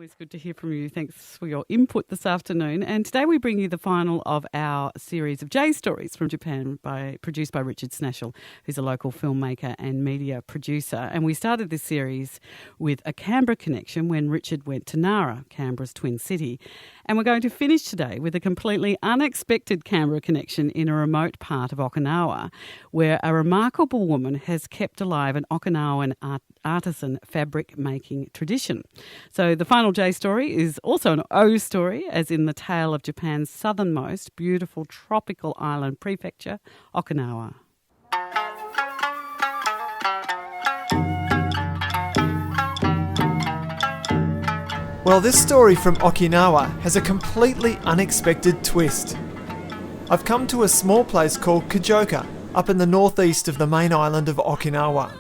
Always good to hear from you. Thanks for your input this afternoon. And today we bring you the final of our series of J Stories from Japan produced by Richard Snashall, who's a local filmmaker and media producer. And we started this series with a Canberra connection when Richard went to Nara, Canberra's twin city. And we're going to finish today with a completely unexpected Canberra connection in a remote part of Okinawa, where a remarkable woman has kept alive an Okinawan artisan fabric making tradition. So the final J story is also an O story, as in the tale of Japan's southernmost beautiful tropical island prefecture, Okinawa. Well, this story from Okinawa has a completely unexpected twist. I've come to a small place called Kijoka, up in the northeast of the main island of Okinawa.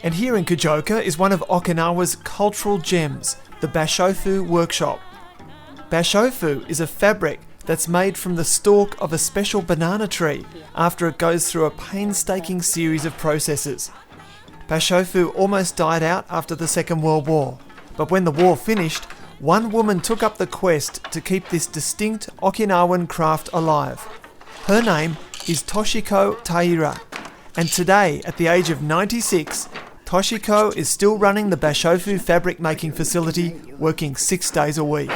And here in Kijoka is one of Okinawa's cultural gems, the Bashofu workshop. Bashofu is a fabric that's made from the stalk of a special banana tree after it goes through a painstaking series of processes. Bashofu almost died out after the Second World War, but when the war finished, one woman took up the quest to keep this distinct Okinawan craft alive. Her name is Toshiko Taira, and today, at the age of 96, Toshiko is still running the Bashofu fabric making facility, working 6 days a week.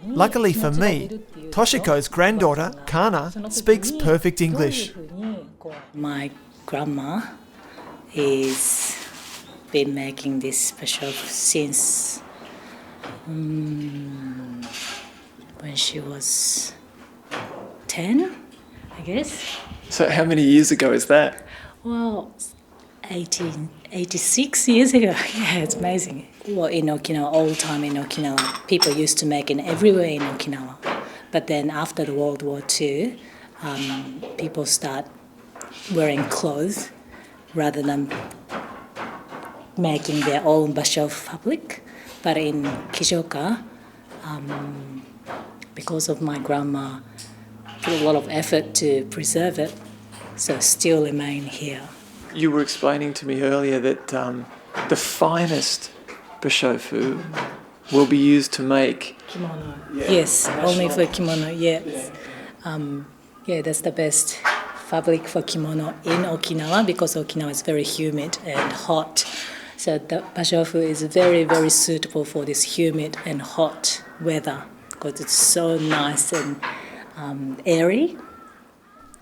Luckily for me, Toshiko's granddaughter, Kana, speaks perfect English. My grandma is been making this Bashofu since when she was 10, I guess. So how many years ago is that? Well, 86 years ago. Yeah, it's amazing. Well, in Okinawa, old time in Okinawa, people used to make it everywhere in Okinawa. But then after the World War II, people start wearing clothes rather than making their own bashofu fabric. But in Kijoka, because of my grandma, put a lot of effort to preserve it, so still remain here. You were explaining to me earlier that the finest Bashofu will be used to make Kimono. Yes, only for kimono, yes. That's the best fabric for kimono in Okinawa because Okinawa is very humid and hot. So the Bashofu is very, very suitable for this humid and hot weather because it's so nice and airy.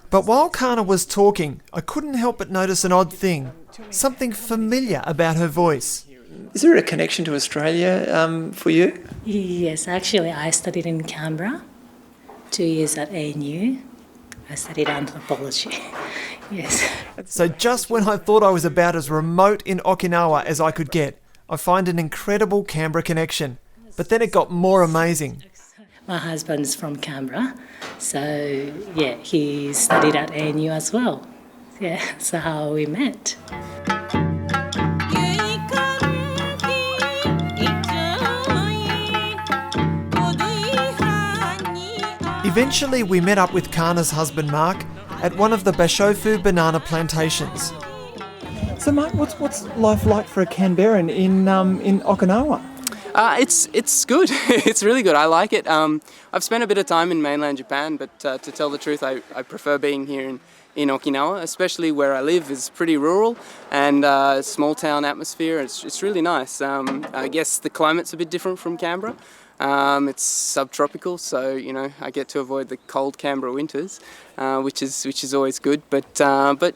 But while Kana was talking, I couldn't help but notice an odd thing, something familiar about her voice. Is there a connection to Australia for you? Yes, actually I studied in Canberra, 2 years at ANU. I studied anthropology. Yes. So just when I thought I was about as remote in Okinawa as I could get, I find an incredible Canberra connection. But then it got more amazing. My husband is from Canberra, so yeah, he studied at ANU as well. Yeah, that's how we met. Eventually we met up with Kana's husband Mark at one of the Bashofu banana plantations. So Mark, what's life like for a Canberran in Okinawa? It's good. It's really good. I like it. I've spent a bit of time in mainland Japan, but to tell the truth, I prefer being here in Okinawa, especially where I live is pretty rural and small town atmosphere. It's really nice. I guess the climate's a bit different from Canberra. It's subtropical, so I get to avoid the cold Canberra winters, which is always good. But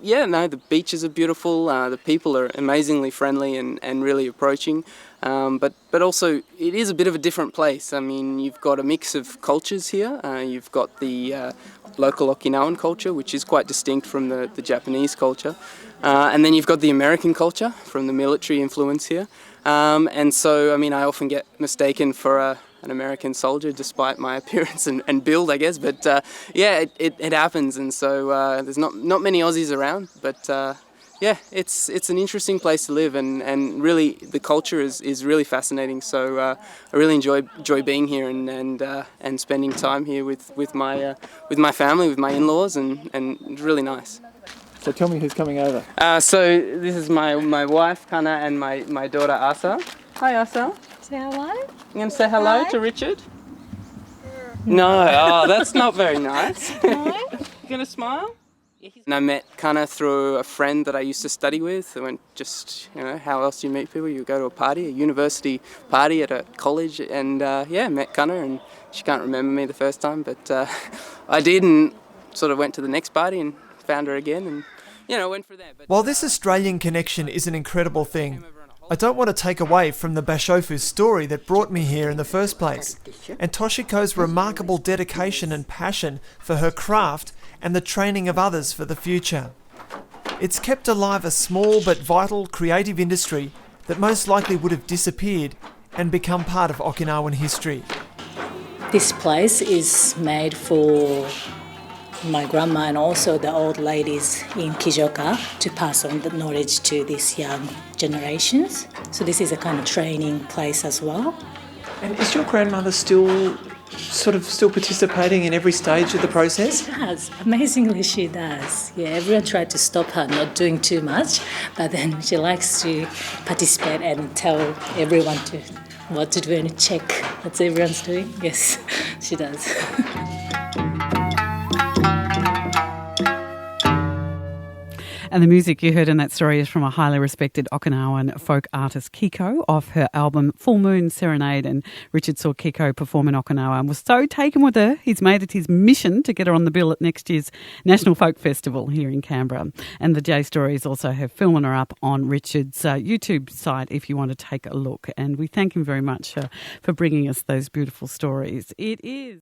yeah, no, the beaches are beautiful. The people are amazingly friendly and really approaching. But also it is a bit of a different place. I mean, you've got a mix of cultures here. You've got the local Okinawan culture, which is quite distinct from the Japanese culture, and then you've got the American culture from the military influence here. And so, I mean, I often get mistaken for an American soldier despite my appearance and build, I guess. But yeah, it happens, and so there's not many Aussies around. But yeah, it's an interesting place to live, and really the culture is really fascinating. So I really enjoy being here and spending time here with my family, with my in-laws, and it's really nice. So tell me who's coming over. So this is my wife, Kana, and my daughter, Asa. Hi, Asa. Say hello. You going to say hello to Richard? No. Oh, that's not very nice. No? You going to smile? And I met Kana through a friend that I used to study with. I went just, how else do you meet people? You go to a party, a university party at a college, and met Kana, and she can't remember me the first time, but I did, and sort of went to the next party and found her again, and, went for there. But, While this Australian connection is an incredible thing, I don't want to take away from the Bashofu's story that brought me here in the first place, and Toshiko's remarkable dedication and passion for her craft and the training of others for the future. It's kept alive a small but vital creative industry that most likely would have disappeared and become part of Okinawan history. This place is made for my grandma and also the old ladies in Kijoka to pass on the knowledge to these young generations. So this is a kind of training place as well. And is your grandmother still participating in every stage of the process? She does. Amazingly, she does. Yeah, everyone tried to stop her not doing too much, but then she likes to participate and tell everyone what to do and check what everyone's doing. Yes, she does. And the music you heard in that story is from a highly respected Okinawan folk artist, Kiko, off her album Full Moon Serenade. And Richard saw Kiko perform in Okinawa and was so taken with her, he's made it his mission to get her on the bill at next year's National Folk Festival here in Canberra. And the J Stories also have filming her up on Richard's YouTube site if you want to take a look. And we thank him very much for bringing us those beautiful stories. It is